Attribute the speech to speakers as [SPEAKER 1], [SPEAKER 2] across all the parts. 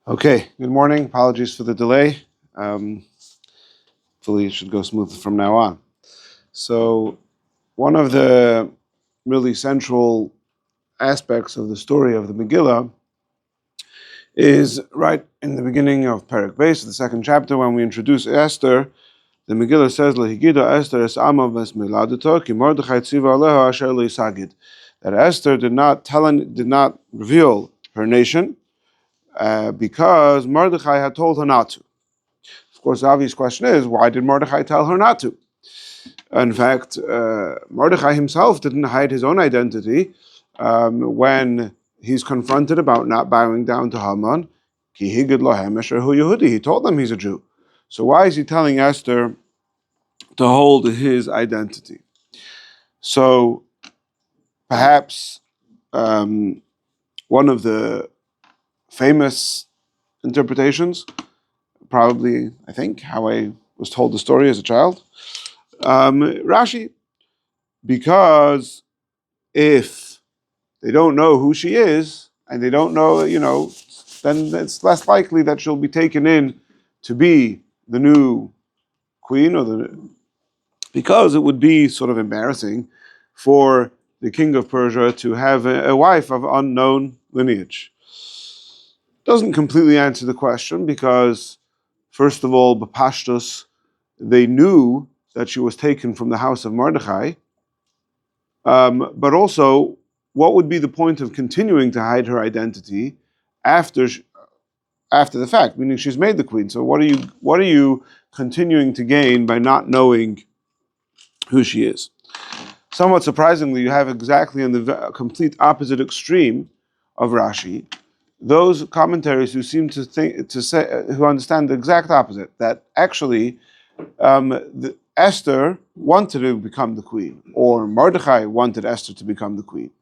[SPEAKER 1] Okay, good morning. Apologies for the delay. Um, Hopefully it should go smooth from now on. So, one of the really central aspects of the story of the Megillah is right in the beginning of Perek Beis, the second chapter, when we introduce Esther. The Megillah says, "Lehigida Esther es amav es miladuto ki Mordechai tziva aleha asher leisagid." That Esther did not reveal her nation because Mordechai had told her not to. Of course, the obvious question is, why did Mordechai tell her not to? In fact, Mordechai himself didn't hide his own identity when he's confronted about not bowing down to Haman. He told them he's a Jew. So why is he telling Esther to hold his identity? So perhaps one of the famous interpretations, probably, I think, how I was told the story as a child, Rashi, because if they don't know who she is and they don't know, then it's less likely that she'll be taken in to be the new queen because it would be sort of embarrassing for the king of Persia to have a wife of unknown lineage. Doesn't completely answer the question because, first of all, Bapashtus, they knew that she was taken from the house of Mordechai, but also, what would be the point of continuing to hide her identity after the fact? Meaning, she's made the queen. So, what are you continuing to gain by not knowing who she is? Somewhat surprisingly, you have exactly in the complete opposite extreme of Rashi those commentaries who seem who understand the exact opposite, that actually Esther wanted to become the queen, or Mordechai wanted Esther to become the queen.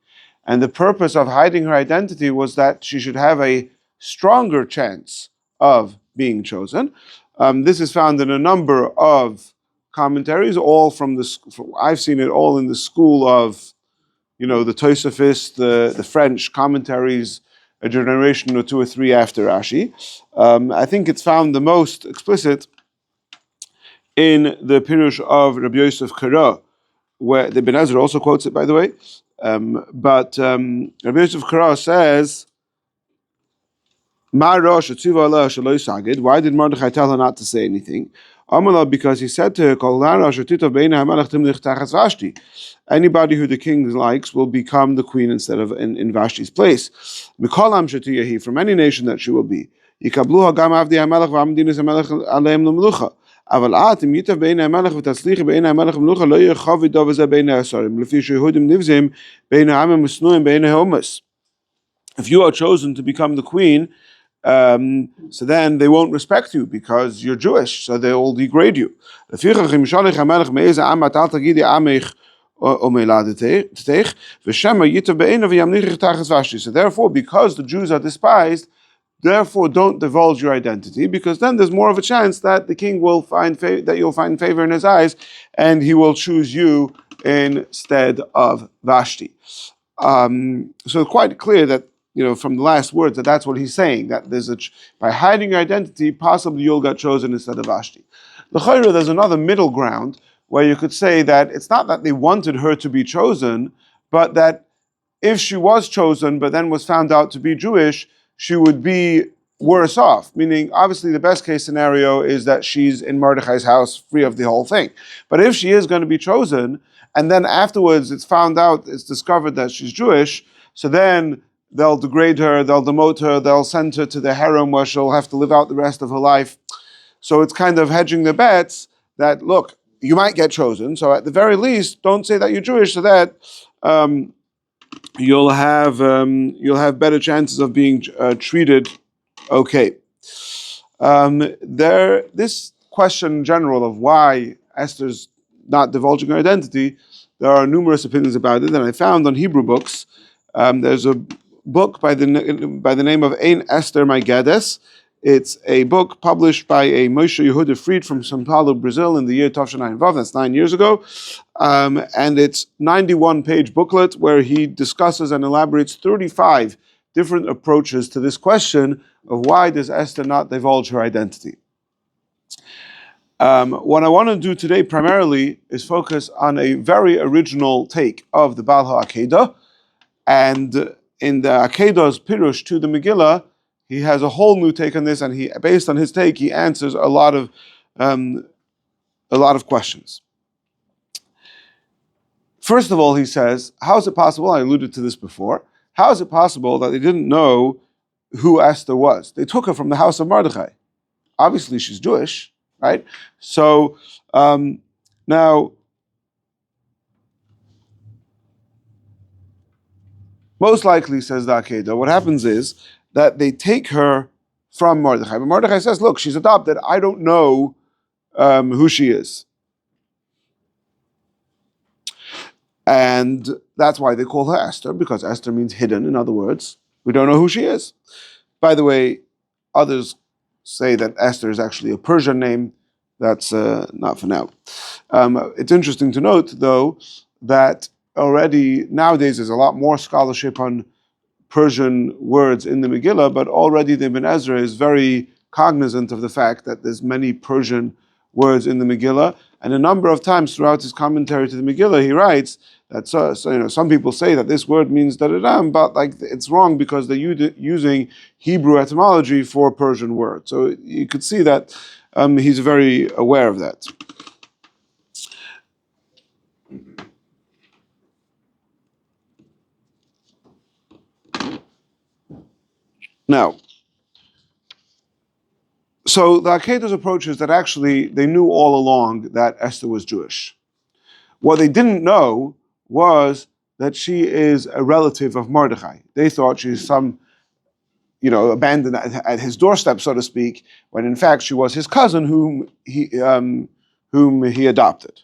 [SPEAKER 1] And the purpose of hiding her identity was that she should have a stronger chance of being chosen. This is found in a number of commentaries, all I've seen it all in the school of, the Tosafist, the French commentaries, a generation or two or three after Rashi. I think it's found the most explicit in the Pirush of Rabbi Yosef Karo, where the Ben Ezra also quotes it, by the way. But Rabbi Yosef Karo says, why did Mordechai tell her not to say anything? Because he said to her, anybody who the king likes will become the queen instead of in Vashti's place. From any nation that she will be. אבל את, אם ייטב בעיני המלך ותצליחי בעיני המלך המלוכה, לא יהיה חביד וזה בעיני השרים, לפי שיהודים נבזים בעיני העם המשנואים בעיני העומס. If you are chosen to become the queen, so then they won't respect you because you're Jewish, so they will degrade you. לפיכך אם ישאלך המלך מאיזה עם את אל תגידי עמך או מולדתך, ושמא ייטב בעיניו וימליכך תחת ושתי. So therefore, because the Jews are despised, therefore, don't divulge your identity, because then there's more of a chance that the king will that you'll find favor in his eyes, and he will choose you instead of Vashti. So quite clear that from the last words that's what he's saying, that by hiding your identity, possibly you'll get chosen instead of Vashti. L'chayra, there's another middle ground where you could say that it's not that they wanted her to be chosen, but that if she was chosen but then was found out to be Jewish, she would be worse off. Meaning, obviously, the best case scenario is that she's in Mordechai's house free of the whole thing. But if she is going to be chosen, and then afterwards it's discovered that she's Jewish, so then they'll degrade her, they'll demote her, they'll send her to the harem where she'll have to live out the rest of her life. So it's kind of hedging the bets that, look, you might get chosen, so at the very least, don't say that you're Jewish, so that you'll have better chances of being treated okay. This question in general of why Esther's not divulging her identity, there are numerous opinions about it, and I found on Hebrew books. There's a book by the name of Ein Esther Megilas. It's a book published by a Moshe Yehuda Fried from São Paulo, Brazil, in the year Tavshayin Vav. That's 9 years ago, and it's 91-page booklet where he discusses and elaborates 35 different approaches to this question of why does Esther not divulge her identity. What I want to do today primarily is focus on a very original take of the Baal HaAkedah, and in the Akedah's Pirush to the Megillah, he has a whole new take on this, and based on his take, he answers a lot of questions. First of all, he says, how is it possible, I alluded to this before, how is it possible that they didn't know who Esther was? They took her from the house of Mordechai. Obviously, she's Jewish, right? So, now, most likely, says the Akedah, what happens is that they take her from Mordechai. But Mordechai says, look, she's adopted. I don't know who she is. And that's why they call her Esther, because Esther means hidden. In other words, we don't know who she is. By the way, others say that Esther is actually a Persian name. That's not for now. It's interesting to note, though, that already nowadays there's a lot more scholarship on Persian words in the Megillah, but already the Ibn Ezra is very cognizant of the fact that there's many Persian words in the Megillah, and a number of times throughout his commentary to the Megillah, he writes that some people say that this word means da-da-da, but it's wrong because they're using Hebrew etymology for Persian words. So you could see that he's very aware of that. Now, so the Akedah's approach is that actually they knew all along that Esther was Jewish. What they didn't know was that she is a relative of Mordechai. They thought she's some, abandoned at his doorstep, so to speak, when in fact she was his cousin whom he adopted.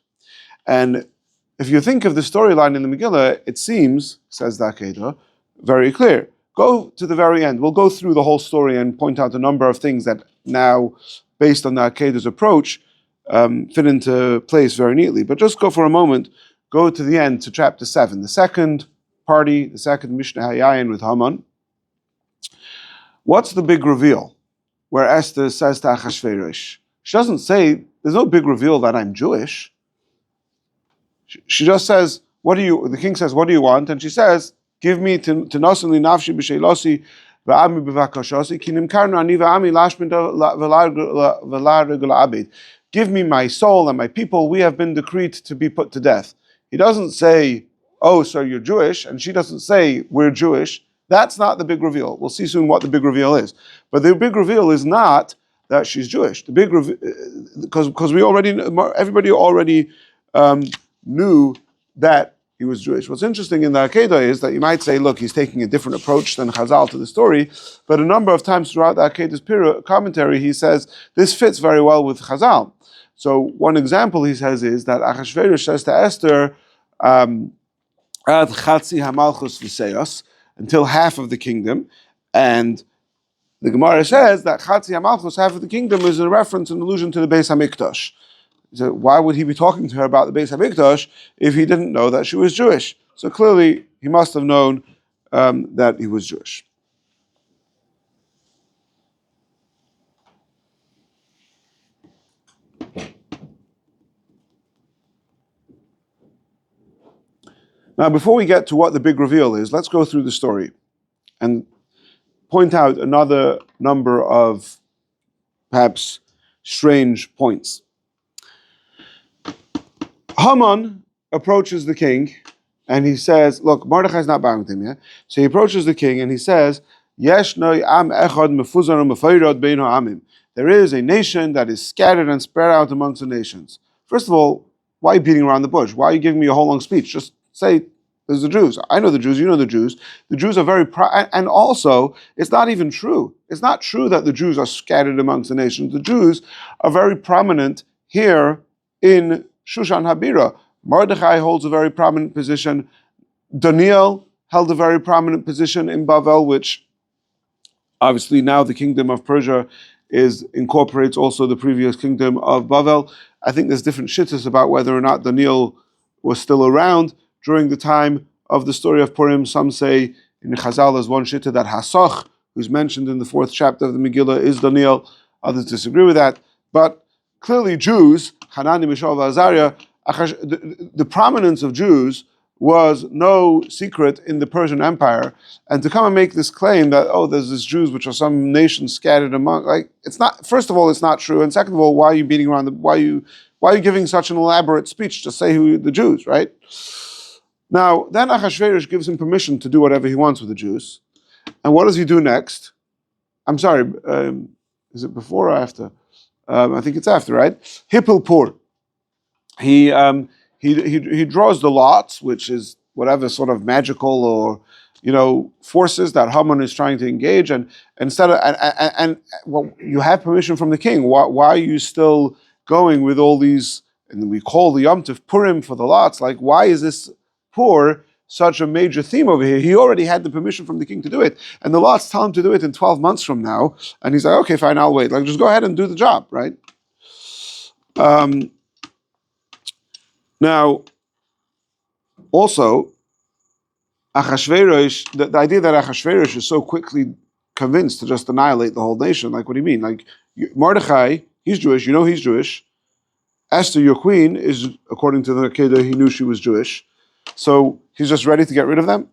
[SPEAKER 1] And if you think of the storyline in the Megillah, it seems, says the Akedah, very clear. Go to the very end. We'll go through the whole story and point out a number of things that now, based on the Akedah's approach, fit into place very neatly. But just go for a moment, go to the end, to chapter 7, the second party, the second Mishnah Hayayin with Haman. What's the big reveal? Where Esther says to Achashverosh, she doesn't say, there's no big reveal that I'm Jewish. She just says, the king says, what do you want? And she says, give me to nosli nafshi b'sheilosi v'ami b'vakashosi ki nimkarnu ani v'ami lashmin v'la regul abed. Give me my soul and my people. We have been decreed to be put to death. He doesn't say, oh, so you're Jewish, and she doesn't say we're Jewish. That's not the big reveal. We'll see soon what the big reveal is. But the big reveal is not that she's Jewish. The big reveal, because everybody already knew that he was Jewish. What's interesting in the Akedah is that you might say, look, he's taking a different approach than Chazal to the story, but a number of times throughout the Akedah's commentary, he says, this fits very well with Chazal. So one example he says is that Achashverosh says to Esther, Ad chatzi hamalchus v'seyos, until half of the kingdom, and the Gemara says that chatzi hamalchus, half of the kingdom, is a reference, an allusion to the Beis HaMikdash. So why would he be talking to her about the Beis HaMikdash if he didn't know that she was Jewish? So clearly, he must have known that he was Jewish. Now, before we get to what the big reveal is, let's go through the story and point out another number of perhaps strange points. Haman approaches the king and he says, look, Mordechai's not bowing to him yet. So he approaches the king and he says, there is a nation that is scattered and spread out amongst the nations. First of all, why are you beating around the bush? Why are you giving me a whole long speech? Just say, there's the Jews. I know the Jews, you know the Jews. The Jews are very and also, it's not even true. It's not true that the Jews are scattered amongst the nations. The Jews are very prominent here in Shushan Habira. Mordechai holds a very prominent position. Daniel held a very prominent position in Bavel, which obviously now the kingdom of Persia incorporates also the previous kingdom of Bavel. I think there's different shittas about whether or not Daniel was still around during the time of the story of Purim. Some say In Chazal, there's one shitta that Hasach, who's mentioned in the 4th chapter of the Megillah, is Daniel. Others disagree with that. But clearly Jews, Hanani, Mishael, Azariah, the prominence of Jews was no secret in the Persian Empire. And to come and make this claim that, oh, there's this Jews which are some nation scattered among, like, it's not, first of all, it's not true. And second of all, why are you beating around why are you giving such an elaborate speech to say who the Jews, right? Now, then Achashverosh gives him permission to do whatever he wants with the Jews. And what does he do next? I'm sorry, is it before or after? I think it's after, right? Hippil Pur. He draws the lots, which is whatever sort of magical or forces that Haman is trying to engage, and instead of and well, you have permission from the king. Why are you still going with all these? And we call the Yom Tov Purim for the lots. Like, why is this Pur such a major theme over here? He already had the permission from the king to do it, and the lots tell him to do it in 12 months from now, and he's like, okay, fine, I'll wait. Like, just go ahead and do the job, right? Now, also, Achashverosh, the idea that Achashverosh is so quickly convinced to just annihilate the whole nation, like, what do you mean? Like, Mordechai, he's Jewish, he's Jewish. Esther, your queen, is, according to the Kedah, he knew she was Jewish. So he's just ready to get rid of them?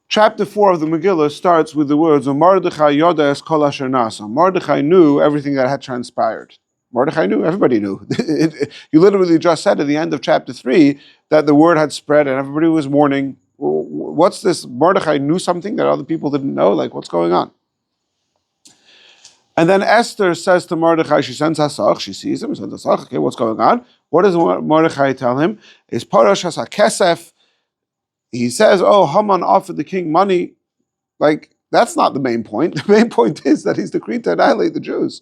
[SPEAKER 1] Chapter 4 of the Megillah starts with the words, Mordechai yoda es kol asher nasa. Mordechai knew everything that had transpired. Mordechai knew, everybody knew. You literally just said at the end of chapter 3 that the word had spread and everybody was mourning. What's this? Mordechai knew something that other people didn't know? Like, what's going on? And then Esther says to Mordechai, she sends Hasach, she sees him, sends Hasach, okay, what's going on? What does Mordechai tell him? Is Parash Hasa Kesef. He says, oh, Haman offered the king money. Like, that's not the main point. The main point is that he's decreed to annihilate the Jews.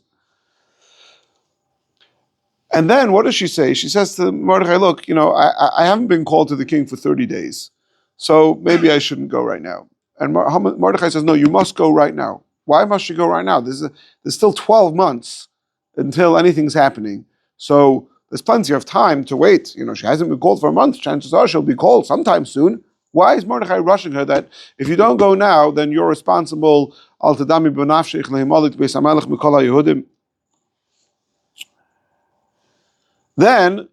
[SPEAKER 1] And then what does she say? She says to Mordechai, look, I haven't been called to the king for 30 days, so maybe I shouldn't go right now. And Mordechai says, no, you must go right now. Why must she go right now? There's still 12 months until anything's happening. So there's plenty of time to wait. She hasn't been called for a month. Chances are she'll be called sometime soon. Why is Mordechai rushing her that if you don't go now, then you're responsible? Al tadami b'nafshech lehimalit beis hamelech mikol haYehudim. Then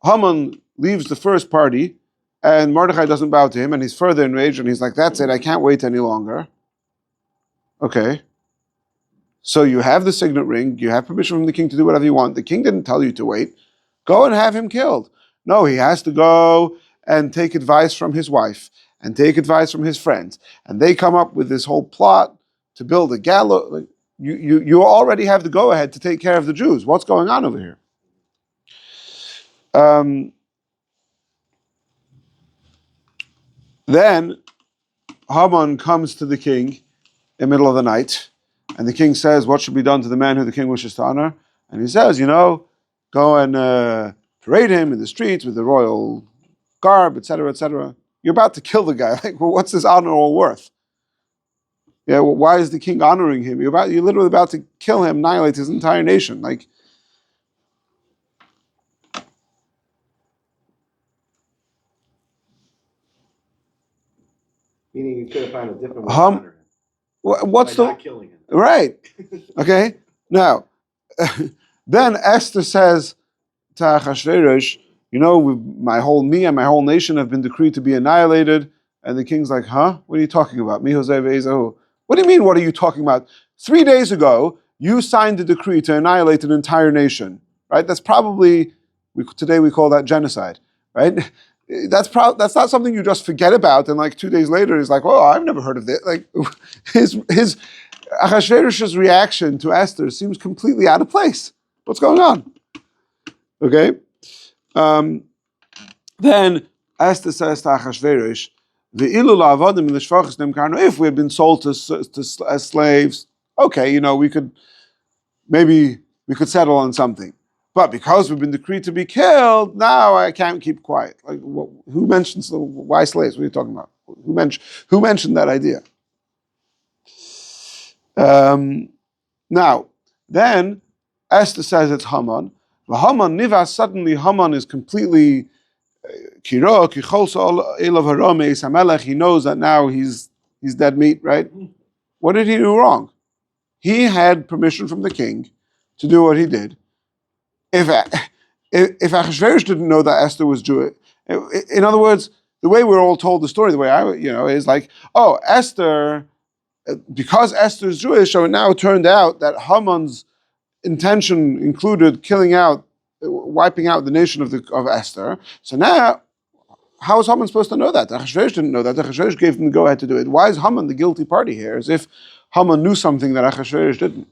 [SPEAKER 1] Haman leaves the first party, and Mordechai doesn't bow to him, and he's further enraged, and he's like, that's it, I can't wait any longer. Okay. So you have the signet ring, you have permission from the king to do whatever you want. The king didn't tell you to wait. Go and have him killed. No, he has to go and take advice from his wife, and take advice from his friends. And they come up with this whole plot to build a gallows. You already have the go-ahead to take care of the Jews. What's going on over here? Then Haman comes to the king in the middle of the night, and the king says, what should be done to the man who the king wishes to honor? And he says, go and parade him in the streets with the royal garb, etc., etc. You're about to kill the guy. Like, well, what's this honor all worth? Yeah, well, why is the king honoring him? You're literally about to kill him, annihilate his entire nation. Like,
[SPEAKER 2] meaning you could have found a different way to honor him.
[SPEAKER 1] What's
[SPEAKER 2] by not killing him?
[SPEAKER 1] Right? Okay. Now, then Esther says to Achashverosh, my whole nation have been decreed to be annihilated. And the king's like, huh? What are you talking about? Mi Hosea ve'ezahu. What do you mean, what are you talking about? 3 days ago, you signed a decree to annihilate an entire nation, right? That's probably, today we call that genocide, right? That's not something you just forget about, and like 2 days later, he's like, "Oh, I've never heard of it." Like his Achashverosh's reaction to Esther seems completely out of place. What's going on? Okay. Then Esther says to Achashverosh, if we had been sold as slaves, okay, we could settle on something. But because we've been decreed to be killed, now I can't keep quiet. Like, who mentions why slaves? What are you talking about? Who mentioned that idea? Now, then Esther says it's Haman. Haman Nivas, suddenly Haman is completely Kiro, Kicholsa Elav Harome Samelech, he knows that now he's dead meat, right? What did he do wrong? He had permission from the king to do what he did. If Achashverosh didn't know that Esther was Jewish, in other words, the way we're all told the story, the way is like, oh, Esther, because Esther's Jewish, so it now turned out that Haman's intention included wiping out the nation of Esther. So now, how is Haman supposed to know that? Achashverosh didn't know that. Achashverosh gave him the go-ahead to do it. Why is Haman the guilty party here? As if Haman knew something that Achashverosh didn't.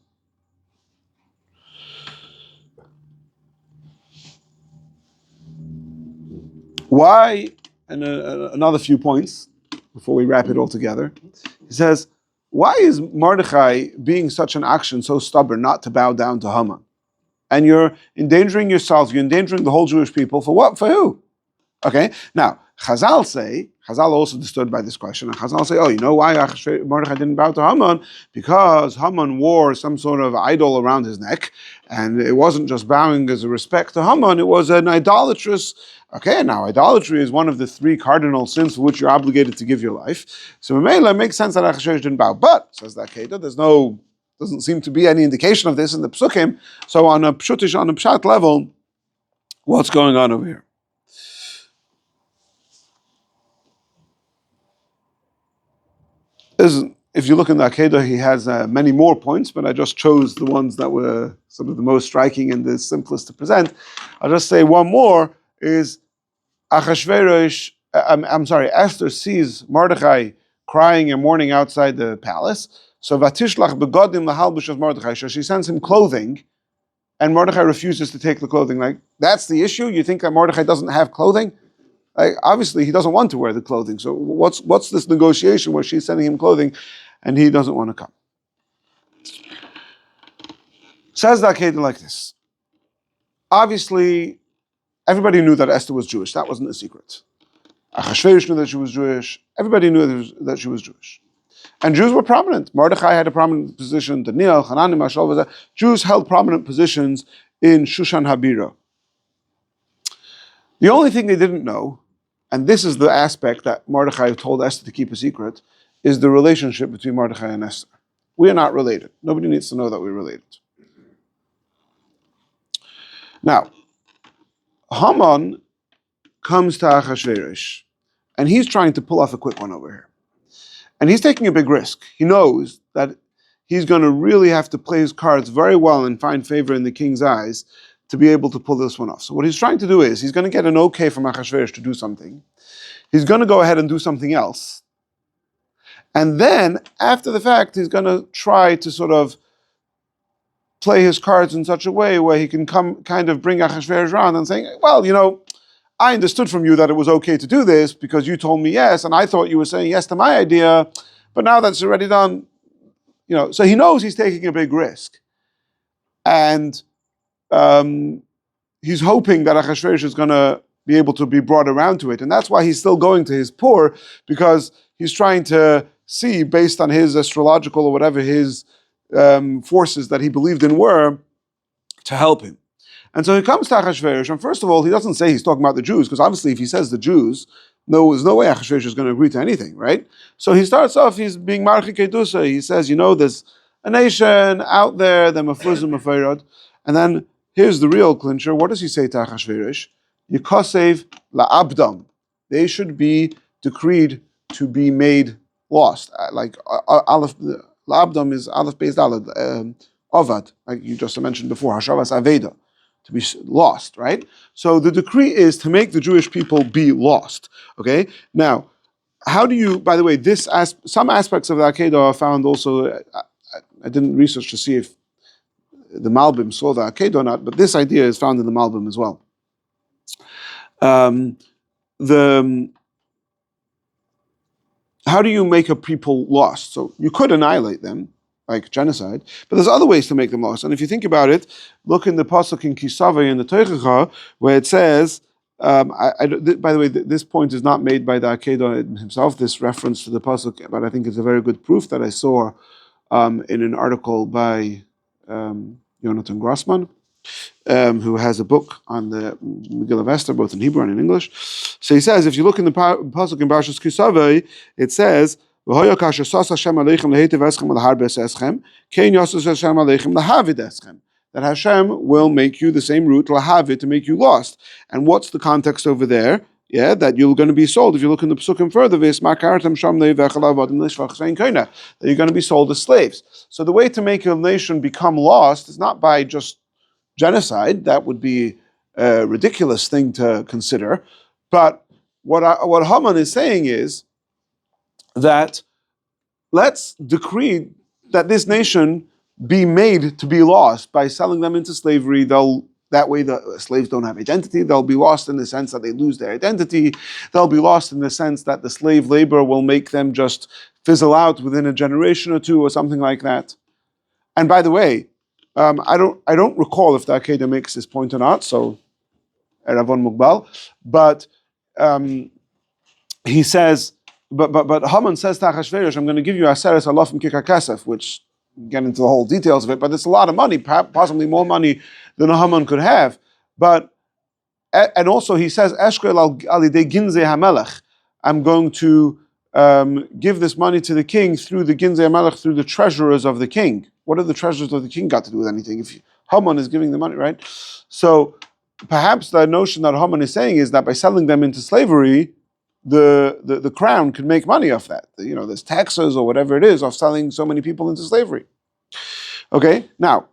[SPEAKER 1] Why? And another few points before we wrap it all together. He says, why is Mordechai being such an action so stubborn not to bow down to Haman? And you're endangering yourself, you're endangering the whole Jewish people for what? For who? Okay, now, Chazal also disturbed by this question, and Chazal say, oh, you know why Mordechai didn't bow to Haman? Because Haman wore some sort of idol around his neck, and it wasn't just bowing as a respect to Haman, it was an idolatrous. Okay, now idolatry is one of the 3 cardinal sins for which you're obligated to give your life. So it makes sense that Achashverosh didn't bow. But, says the Akedah, doesn't seem to be any indication of this in the Psukim. So on a Pshat level, what's going on over here? If you look in the Akedah, he has many more points, but I just chose the ones that were sort of the most striking and the simplest to present. I'll just say one more is Achashverosh, Esther sees Mordechai crying and mourning outside the palace. So Vatishlach begodim lahalbush of Mordechai. So she sends him clothing, and Mordechai refuses to take the clothing. Like, that's the issue? You think that Mordechai doesn't have clothing? Like, obviously, he doesn't want to wear the clothing. So what's this negotiation where she's sending him clothing and he doesn't want to come? Says the Akedah like this. Obviously, everybody knew that Esther was Jewish. That wasn't a secret. Achashverosh knew that she was Jewish. Everybody knew that she was Jewish. And Jews were prominent. Mordechai had a prominent position. Daniel, Hananim, Ashol, Jews held prominent positions in Shushan Habira. The only thing they didn't know, and this is the aspect that Mordechai told Esther to keep a secret, is the relationship between Mordechai and Esther. We are not related. Nobody needs to know that we're related. Now, Haman comes to Achashverosh, and he's trying to pull off a quick one over here. And he's taking a big risk. He knows that he's going to really have to play his cards very well and find favor in the king's eyes to be able to pull this one off. So what he's trying to do is, he's going to get an okay from Achashverosh to do something. He's going to go ahead and do something else. And then, after the fact, he's going to try to sort of play his cards in such a way where he can kind of bring Achashverosh around and saying, well, I understood from you that it was okay to do this because you told me yes, and I thought you were saying yes to my idea, but now that's already done, so he knows he's taking a big risk. And he's hoping that Achashverosh is going to be able to be brought around to it. And that's why he's still going to his poor, because he's trying to see, based on his astrological or whatever his forces that he believed in were, to help him. And so he comes to Achashverosh, and first of all, he doesn't say he's talking about the Jews, because obviously if he says the Jews, there's no way Achashverosh is going to agree to anything, right? So he starts off, he's being Marchi Kedusa. He says, there's a nation out there, they're Mefuzim Meferod. And then here's the real clincher. What does he say to Achashverosh? Yikosev la'abdam. They should be decreed to be made lost. Like Aleph, la'abdam is Aleph based Aleph, Avad, like you just mentioned before, Hashavas Aveda, to be lost, right? So the decree is to make the Jewish people be lost, okay? Now, how do you, by the way, some aspects of the Akedah are found also, I didn't research to see if the Malbim saw the Akedah or not, but this idea is found in the Malbim as well. How do you make a people lost? So you could annihilate them, like genocide, but there's other ways to make them lost. And if you think about it, look in the pasuk in Kisave in the Teichacha, where it says, by the way, this point is not made by the Akedah himself, this reference to the pasuk, but I think it's a very good proof that I saw in an article by Jonathan Grossman. who has a book on the Megilas Esther, both in Hebrew and in English. So he says, if you look in the pasuk in Parshas Kisavei, it says, "V'hoya kasher sas Hashem aleichem lehetiv eschem l'harbes eschem, kein yosas Hashem aleichem lahavid eschem." That Hashem will make you the same route, lahavid, to make you lost. And what's the context over there? Yeah, that you're going to be sold. If you look in the psukim further, that you're going to be sold as slaves. So the way to make a nation become lost is not by just genocide. That would be a ridiculous thing to consider. But what Haman is saying is that let's decree that this nation be made to be lost by selling them into slavery. That way the slaves don't have identity. They'll be lost in the sense that they lose their identity. They'll be lost in the sense that the slave labor will make them just fizzle out within a generation or two or something like that. And by the way, I don't recall if the Akedah makes this point or not, so Eravon Mugbal, but he says, but Haman says to Achashverosh, I'm going to give you Aseres Alofim Kikar Kesef, which get into the whole details of it, but it's a lot of money, possibly more money than Haman could have. But and also he says, Eshkel alidei ginzei hamelech, I'm going to give this money to the king through the ginzei hamelech, through the treasurers of the king. What have the treasurers of the king got to do with anything? If Haman is giving the money, right? So perhaps the notion that Haman is saying is that by selling them into slavery, the crown could make money off that. There's taxes or whatever it is of selling so many people into slavery. Okay, now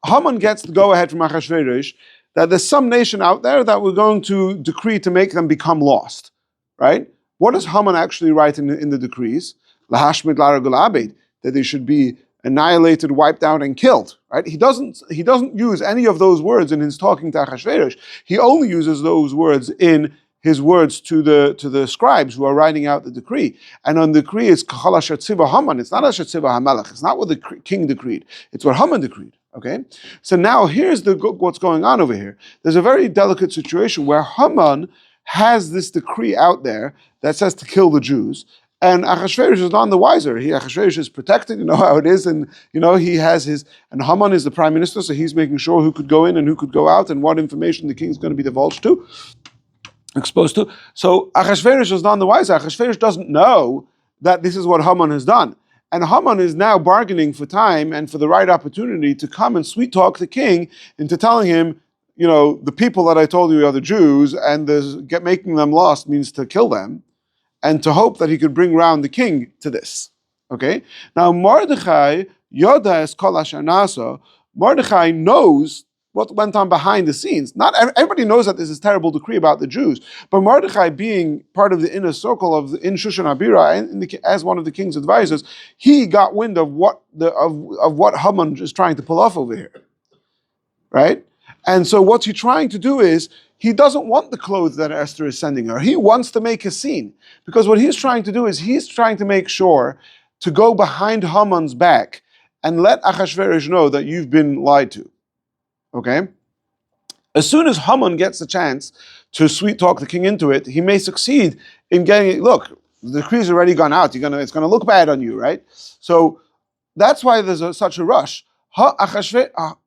[SPEAKER 1] Haman gets the go-ahead from Achashverosh that there's some nation out there that we're going to decree to make them become lost, right? What does Haman actually write in the decrees? Lahashmid laragul abed, that they should be annihilated, wiped out, and killed, right? He doesn't use any of those words in his talking to Achashverosh. He only uses those words in his words to the scribes who are writing out the decree. And on the decree, it's Kachal Asher Tziva Haman. It's not Asher Tziva HaMelech. It's not what the king decreed. It's what Haman decreed. Okay? So now here's what's going on over here. There's a very delicate situation where Haman has this decree out there that says to kill the Jews. And Achashverosh is none the wiser. Achashverosh is protected, you know how it is, and he has and Haman is the prime minister, so he's making sure who could go in and who could go out and what information the king's going to be divulged to. Exposed to. So Achashverosh is none the wiser. Achashverosh doesn't know that this is what Haman has done. And Haman is now bargaining for time and for the right opportunity to come and sweet talk the king into telling him, the people that I told you are the Jews, and making them lost means to kill them, and to hope that he could bring round the king to this. Okay? Now Mordechai, Yoda es kol asher nasa, Mordechai knows what went on behind the scenes. Not everybody knows that there's this terrible decree about the Jews, but Mordechai, being part of the inner circle in Shushan Abira, as one of the king's advisors, he got wind of what Haman is trying to pull off over here, right? And so what he's trying to do is he doesn't want the clothes that Esther is sending her. He wants to make a scene, because what he's trying to do is he's trying to make sure to go behind Haman's back and let Achashverosh know that you've been lied to. Okay? As soon as Haman gets a chance to sweet talk the king into it, he may succeed in getting it. Look, the decree's already gone out. It's going to look bad on you, right? So that's why there's such a rush.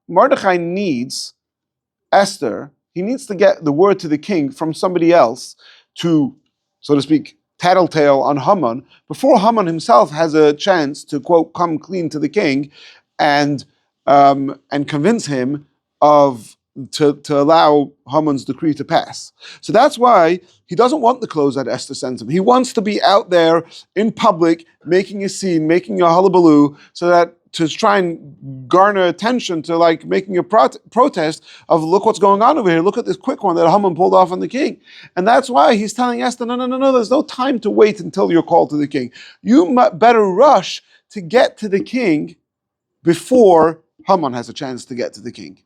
[SPEAKER 1] Mordechai needs Esther. He needs to get the word to the king from somebody else to, so to speak, tattletale on Haman before Haman himself has a chance to, quote, come clean to the king and convince him to allow Haman's decree to pass. So that's why he doesn't want the clothes that Esther sends him. He wants to be out there in public, making a scene, making a hullabaloo, so that to try and garner attention to making a protest of, look what's going on over here. Look at this quick one that Haman pulled off on the king. And that's why he's telling Esther, no, there's no time to wait until you're called to the king. You better rush to get to the king before Haman has a chance to get to the king.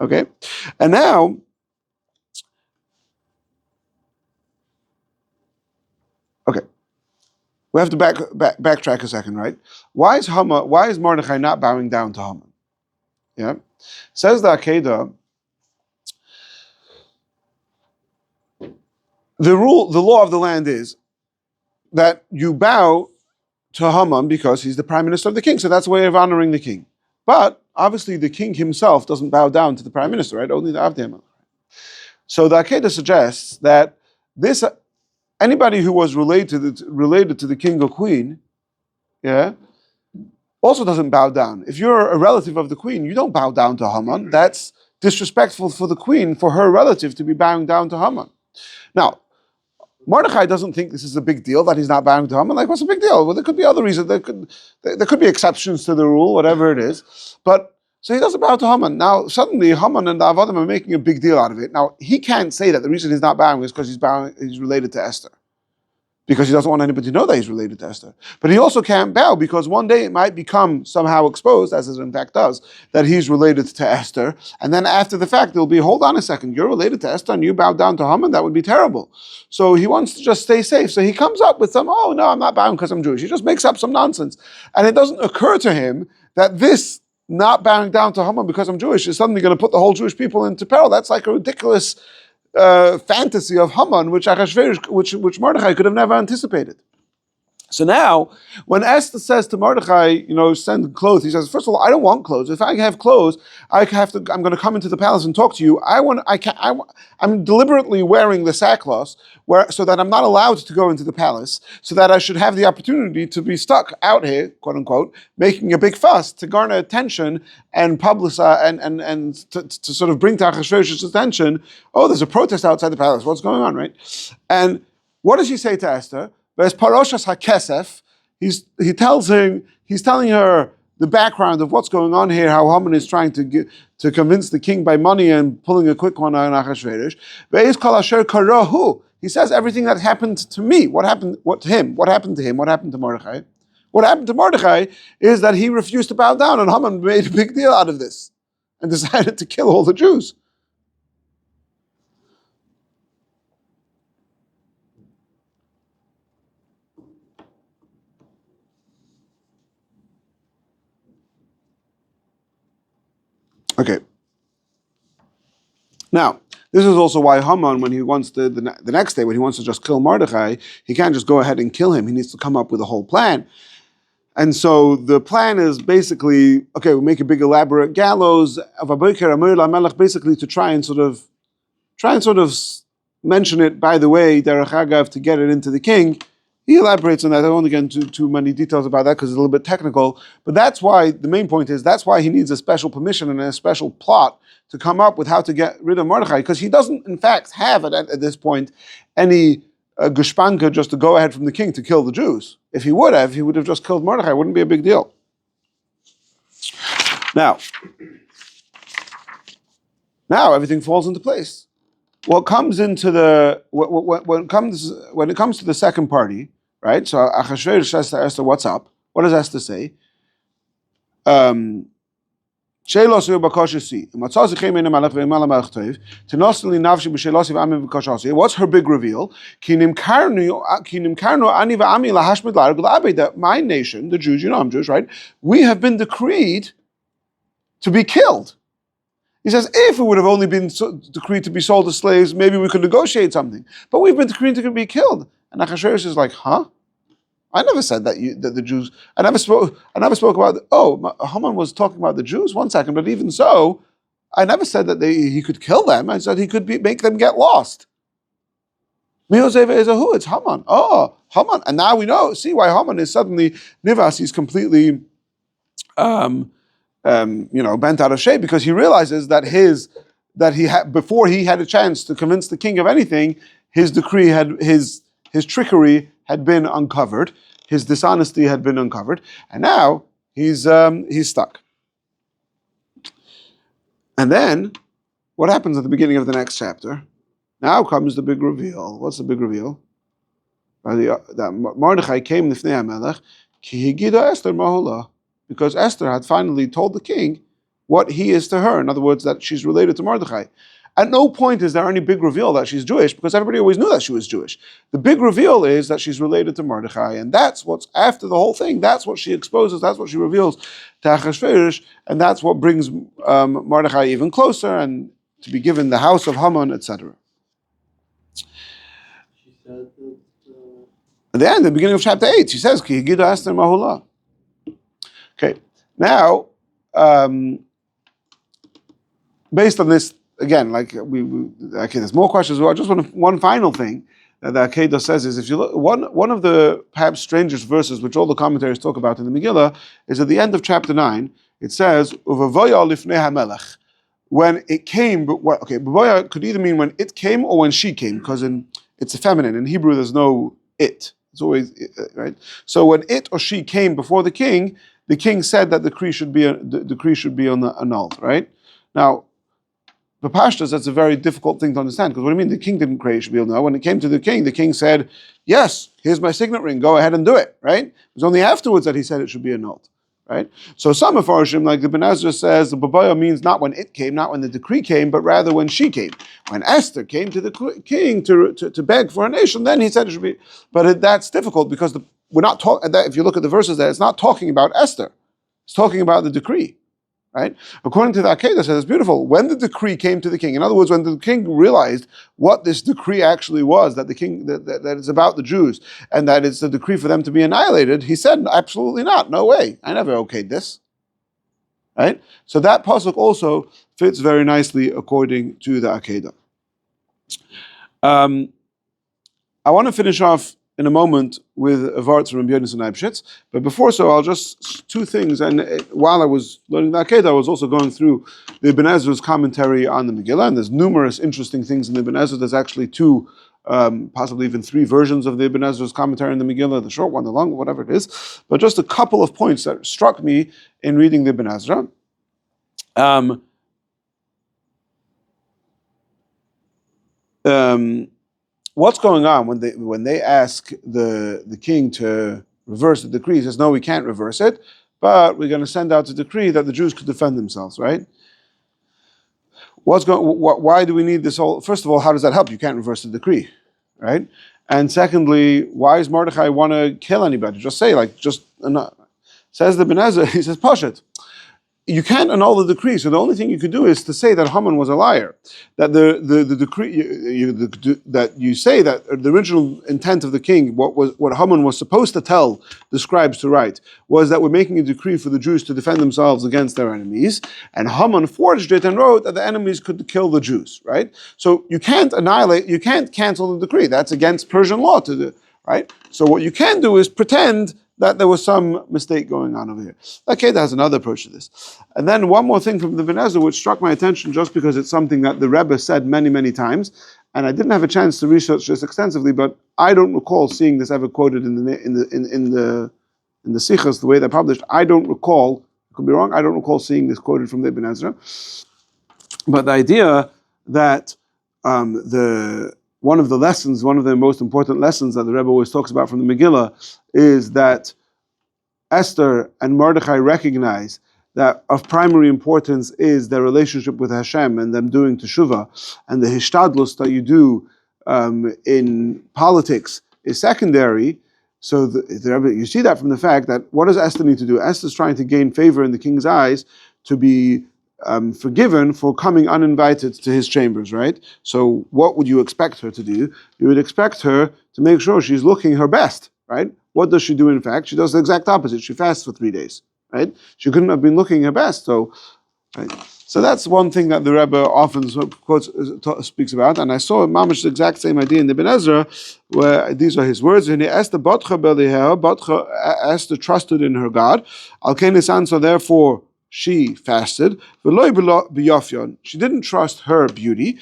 [SPEAKER 1] Okay, and now we have to backtrack a second, right? Why is Mordechai not bowing down to Haman? Yeah, says the Akedah. The law of the land is that you bow to Haman because he's the prime minister of the king, so that's a way of honoring the king. But obviously the king himself doesn't bow down to the prime minister, right? Only the Avdei HaMelech. So the Akedah suggests that this anybody who was related to the king or queen, yeah, also doesn't bow down. If you're a relative of the queen, you don't bow down to Haman. That's disrespectful for the queen, for her relative to be bowing down to Haman. Now, Mordechai doesn't think this is a big deal that he's not bowing to Haman. Like, what's a big deal? Well, there could be other reasons. There could be exceptions to the rule, whatever it is. But so he doesn't bow to Haman. Now, suddenly Haman and the Avadim are making a big deal out of it. Now, he can't say that the reason he's not bowing is because he's related to Esther, because he doesn't want anybody to know that he's related to Esther. But he also can't bow because one day it might become somehow exposed, as it in fact does, that he's related to Esther. And then after the fact, there'll be, hold on a second, you're related to Esther and you bow down to Haman? That would be terrible. So he wants to just stay safe. So he comes up with some, oh no, I'm not bowing because I'm Jewish. He just makes up some nonsense. And it doesn't occur to him that this not bowing down to Haman because I'm Jewish is suddenly going to put the whole Jewish people into peril. That's like a ridiculous fantasy of Haman, which Achashverosh, which Mordechai could have never anticipated. So now, when Esther says to Mordechai, send clothes, he says, first of all, I don't want clothes. If I have clothes, I'm going to come into the palace and talk to you. I'm deliberately wearing the sackcloth so that I'm not allowed to go into the palace, so that I should have the opportunity to be stuck out here, quote unquote, making a big fuss to garner attention and publicize and to sort of bring to Achashverosh's attention, oh, there's a protest outside the palace. What's going on, right? And what does he say to Esther? He's telling her the background of what's going on here, how Haman is trying to convince the king by money and pulling a quick one on Achashverosh. He says everything that happened to me. What happened to him? What happened to Mordechai? What happened to Mordechai is that he refused to bow down, and Haman made a big deal out of this and decided to kill all the Jews. Okay. Now, this is also why Haman, when he wants to, the next day, when he wants to just kill Mordechai, he can't just go ahead and kill him. He needs to come up with a whole plan. And so the plan is basically, okay, we'll make a big elaborate gallows of Aboker Amir LaMelech, basically to try and sort of mention it, by the way, Derech Agav, to get it into the king. He elaborates on that. I don't want to get into too many details about that because it's a little bit technical. But that's why, the main point is, that's why he needs a special permission and a special plot to come up with how to get rid of Mordechai, because he doesn't, in fact, have at this point any gushpanka just to go ahead from the king to kill the Jews. If he would have just killed Mordechai. It wouldn't be a big deal. Now everything falls into place. What comes into when it comes to the second party, right? So Achashverosh says to Esther, "What's up?" What does Esther say? What's her big reveal? That my nation, the Jews, I'm Jewish, right? We have been decreed to be killed. He says, if it would have only been decreed to be sold as slaves, maybe we could negotiate something. But we've been decreed to be killed. And Achashverosh is like, huh? I never said that the Jews. I never spoke about. Haman was talking about the Jews. 1 second, but even so, I never said that he could kill them. I said he could make them get lost. It's Haman. Oh, Haman, and now we see why Haman is suddenly nivas. He's completely, bent out of shape, because he realizes that before he had a chance to convince the king of anything, his decree his trickery had been uncovered, his dishonesty had been uncovered, and now he's stuck. And then, what happens at the beginning of the next chapter? Now comes the big reveal. What's the big reveal? That Mordechai came Lifnei HaMelech ki higida Esther mahula, because Esther had finally told the king what he is to her. In other words, that she's related to Mordechai. At no point is there any big reveal that she's Jewish, because everybody always knew that she was Jewish. The big reveal is that she's related to Mordechai, and that's what's after the whole thing. That's what she exposes, that's what she reveals to Achashverosh, and that's what brings Mordechai even closer, and to be given the house of Haman, etc.
[SPEAKER 2] She said that.
[SPEAKER 1] At the end, the beginning of chapter 8, she says, Ki Higida Esther Mahula. Okay, now, based on this, again, like okay, there's more questions. Well, just one final thing that the Akedah says is, if you look, one of the perhaps strangest verses which all the commentaries talk about in the Megillah is at the end of chapter 9. It says, "Uvavoya lifnei hamelech." When it came, but what? Okay, Bavoya could either mean when it came or when she came, because it's a feminine. In Hebrew, there's no it. It's always right. So when it or she came before the king said that the decree should be annulled. Right now. The Pashtas, that's a very difficult thing to understand, because what do you mean the king didn't create Shabbat? No, when it came to the king said, yes, here's my signet ring, go ahead and do it, right? It was only afterwards that he said it should be annulled, right? So some of Mefarshim, like the Ben Ezra says, the Babaya means not when it came, not when the decree came, but rather when she came. When Esther came to the king to beg for a nation, then he said it should be, but that's difficult, because we're not talking, if you look at the verses there, it's not talking about Esther, it's talking about the decree. Right? According to the Akedah, says it's beautiful. When the decree came to the king, in other words, when the king realized what this decree actually was, that the king that it's about the Jews and that it's a decree for them to be annihilated, he said, absolutely not, no way, I never okayed this. Right? So that pasuk also fits very nicely according to the Akedah. I want to finish off in a moment with a vart from Jewess and Eibshitz, but before so, I'll just two things. And while I was learning the Akedah, I was also going through the Ibn Ezra's commentary on the Megillah, and there's numerous interesting things in the Ibn Ezra. There's actually two, possibly even three versions of the Ibn Ezra's commentary on the Megillah, the short one, the long one, whatever it is. But just a couple of points that struck me in reading the Ibn Ezra. What's going on when they ask the king to reverse the decree? He says, no, we can't reverse it, but we're going to send out a decree that the Jews could defend themselves, right? Why do we need this whole? First of all, how does that help? You can't reverse the decree, right? And secondly, why does Mordechai want to kill anybody? Just say, says the Ben Ezra, he says, Pashat. You can't annul the decree, so the only thing you could do is to say that Haman was a liar. That the decree that you say that the original intent of the king, what Haman was supposed to tell the scribes to write, was that we're making a decree for the Jews to defend themselves against their enemies, and Haman forged it and wrote that the enemies could kill the Jews. Right? So you can't cancel the decree. That's against Persian law to do. Right? So what you can do is pretend that there was some mistake going on over here. Okay, there's another approach to this. And then one more thing from the Ben Ezra, which struck my attention just because it's something that the Rebbe said many, many times, and I didn't have a chance to research this extensively, but I don't recall seeing this ever quoted in the Sichas, the way they're published. I don't recall, I could be wrong, I don't recall seeing this quoted from the Ben Ezra. But the idea that one of the most important lessons that the Rebbe always talks about from the Megillah is that Esther and Mordechai recognize that of primary importance is their relationship with Hashem and them doing teshuvah, and the hishtadlus that you do in politics is secondary. So you see that from the fact that what does Esther need to do? Esther's trying to gain favor in the king's eyes to be forgiven for coming uninvited to his chambers, right? So what would you expect her to do? You would expect her to make sure she's looking her best, right? What does she do in fact? She does the exact opposite. She fasts for 3 days, right? She couldn't have been looking her best. So, right? So that's one thing that the Rebbe often speaks about. And I saw Mamish the exact same idea in the Ben Ezra, where these are his words. Esther trusted in her God. So therefore, she fasted. She didn't trust her beauty.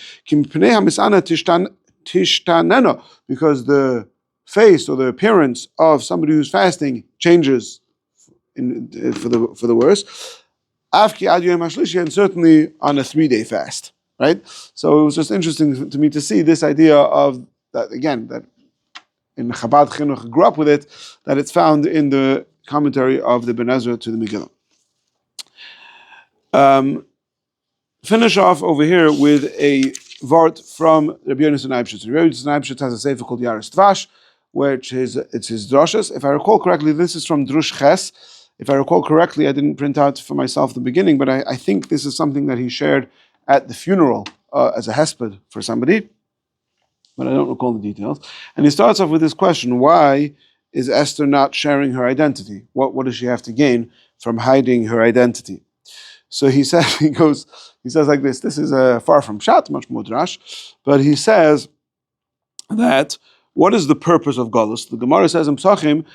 [SPEAKER 1] Because the face or the appearance of somebody who's fasting changes for the worse. And certainly on a 3-day fast. Right? So it was just interesting to me to see this idea of that again, that in Chabad Chinuch grew up with it, that it's found in the commentary of the Ben Ezra to the Megillah. Finish off over here with a vart from Rabbi Jewess and Eibshitz. Rabbi Jewess and Eibshitz has a sefer called Yaris Tvash, which is it's his drushes. If I recall correctly, this is from Drush Ches. If I recall correctly, I didn't print out for myself the beginning, but I think this is something that he shared at the funeral as a hesped for somebody, but I don't recall the details. And he starts off with this question: why is Esther not sharing her identity? What does she have to gain from hiding her identity? So he says like this. This is far from Pshat, much more drash, but he says that what is the purpose of Galus? The Gemara says in Psachim,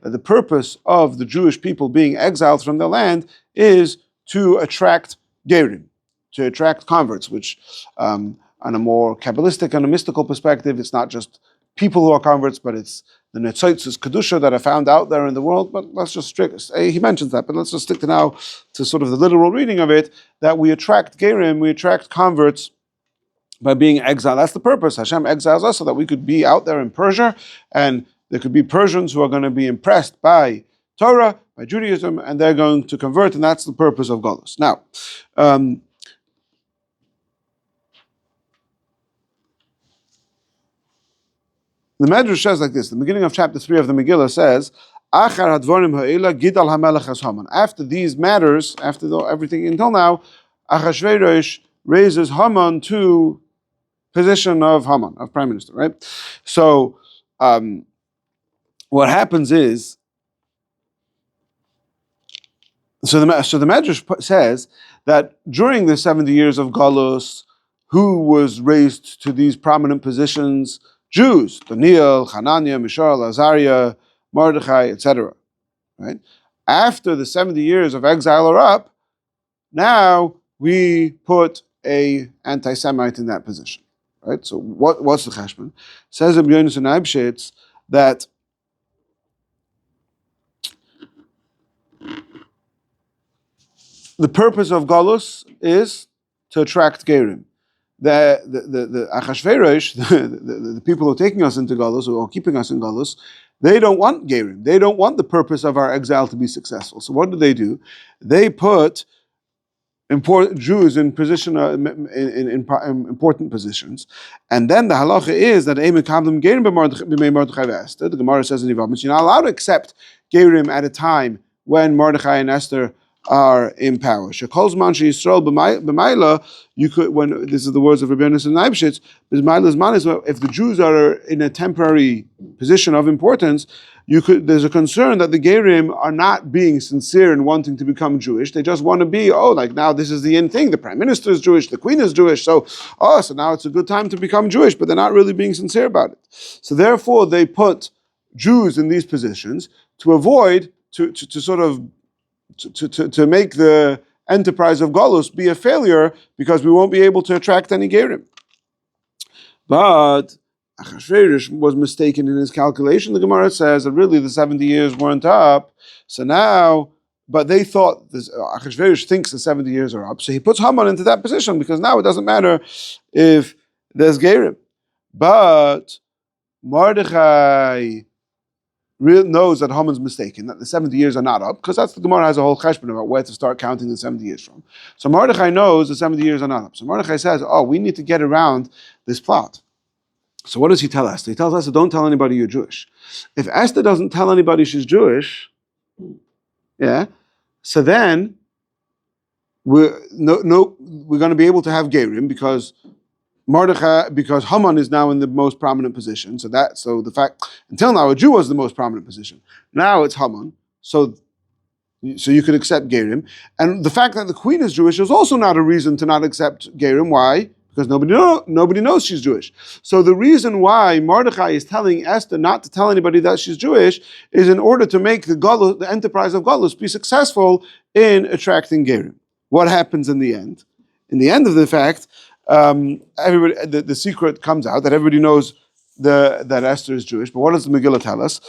[SPEAKER 1] that the purpose of the Jewish people being exiled from their land is to attract Gerim, to attract converts, which on a more Kabbalistic and a mystical perspective, it's not just people who are converts, but it's the Netzoitzes Kedusha that are found out there in the world. But let's just he mentions that, but let's just stick to sort of the literal reading of it, that we attract Gerim, we attract converts by being exiled. That's the purpose. Hashem exiles us so that we could be out there in Persia, and there could be Persians who are going to be impressed by Torah, by Judaism, and they're going to convert, and that's the purpose of Galus. Now, the Medrash says like this. The beginning of chapter 3 of the Megillah says, Achar hadvorim ha'ela gidal hamelech as Haman. After these matters, everything until now, Achashverosh raises Haman to position of Haman, of prime minister, right? So, what happens is, so the Medrash says that during the 70 years of Galus, who was raised to these prominent positions? Jews, Daniel, Hananiah, Mishael, Azariah, Mordechai, etc. Right? After the 70 years of exile are up, now we put a anti-Semite in that position. Right? So what's the cheshbon? Says Rabbi Yonasan Eibshitz that the purpose of Galus is to attract Gerim. The Achashverosh, the people who are taking us into Galus, who are keeping us in Galus, they don't want Gerim. They don't want the purpose of our exile to be successful. So what do? They put important Jews in position in important positions, and then the halacha is that the Gemara says in Yevamos, you're not allowed to accept Gerim at a time when Mordechai and Esther are in power. Shekolzman sheYisrael b'mayla, you could, when this is the words of Rabbi Yonasan Eibshitz, if the Jews are in a temporary position of importance, there's a concern that the Gerim are not being sincere in wanting to become Jewish. They just want to be, like now this is the in thing. The prime minister is Jewish, the queen is Jewish, so now it's a good time to become Jewish, but they're not really being sincere about it. So therefore they put Jews in these positions to avoid, to make the enterprise of Galus be a failure, because we won't be able to attract any Gerim. But Achashverosh was mistaken in his calculation. The Gemara says that really the 70 years weren't up. So now, but they thought, Achashverosh thinks the 70 years are up. So he puts Haman into that position, because now it doesn't matter if there's Gerim. But Mordechai knows that Haman's mistaken, that the 70 years are not up, because that's the Gemara has a whole cheshbon about where to start counting the 70 years from. So Mordechai knows the 70 years are not up. So Mordechai says, we need to get around this plot. So what does he tell Esther? He tells Esther, don't tell anybody you're Jewish. If Esther doesn't tell anybody she's Jewish, so then we're going to be able to have Gerim, because Haman is now in the most prominent position. So the fact, until now a Jew was the most prominent position. Now it's Haman. So you could accept Gerim. And the fact that the queen is Jewish is also not a reason to not accept Gerim. Why? Because nobody knows she's Jewish. So the reason why Mordechai is telling Esther not to tell anybody that she's Jewish is in order to make the enterprise of Galus be successful in attracting Gerim. What happens in the end? In the end of the fact, everybody, the secret comes out that everybody knows that Esther is Jewish. But what does the Megillah tell us?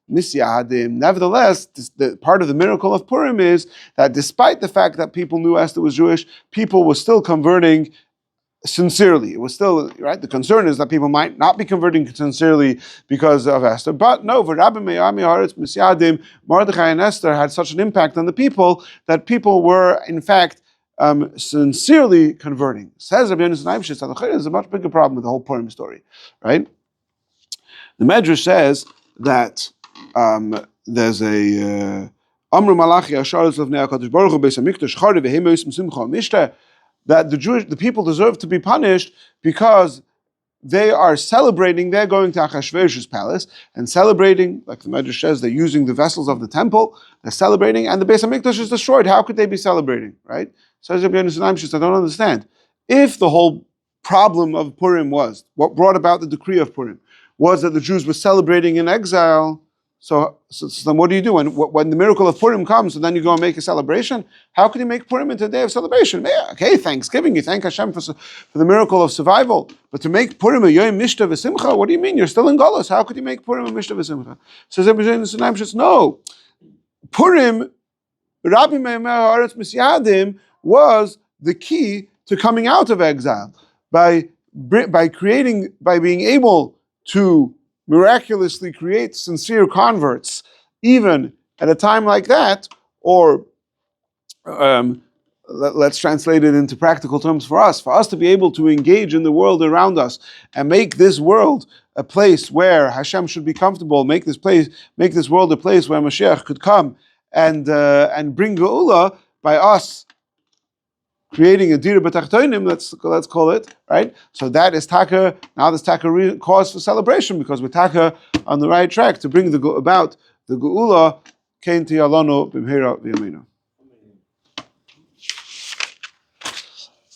[SPEAKER 1] Nevertheless, the part of the miracle of Purim is that despite the fact that people knew Esther was Jewish, people were still converting sincerely. It was still, right? The concern is that people might not be converting sincerely because of Esther. But no, Mordechai and Esther had such an impact on the people that people were, in fact, sincerely converting. Says Rabbi Yonasan Eibshitz, there's a much bigger problem with the whole Purim story, right? The Medrash says that there's a Amru Malachi Asharos of Ne'akadosh Baruch Hu Beis Hamikdash Chari V'Heim Yosim Simcha Mishta, that the people deserve to be punished because they are celebrating, they're going to Achashverosh's palace and celebrating, like the Medrash says, they're using the vessels of the temple, they're celebrating, and the Beis HaMikdash is destroyed. How could they be celebrating, right? Says Rabbi Yonasan, I don't understand. If the whole problem of Purim was, what brought about the decree of Purim, was that the Jews were celebrating in exile, so then what do? When the miracle of Purim comes, and then you go and make a celebration? How can you make Purim into a day of celebration? Yeah, okay, Thanksgiving, you thank Hashem for the miracle of survival. But to make Purim a Yom Mishta v'Simcha, what do you mean? You're still in Golus. How could you make Purim a Mishta v'Simcha? Says Rabbi Yonasan says, no. Purim, Rabbi Meir Haaretz Misyadim, was the key to coming out of exile. By being able to miraculously create sincere converts, even at a time like that, or let's translate it into practical terms for us to be able to engage in the world around us and make this world a place where Hashem should be comfortable, make this world a place where Mashiach could come and bring Geula by us creating a dira b'tachtonim, let's call it, right? So that is taka. Now there's taka cause for celebration because we're taka on the right track to bring about the geula. Kein tiyalonu b'mhira v'yameinu.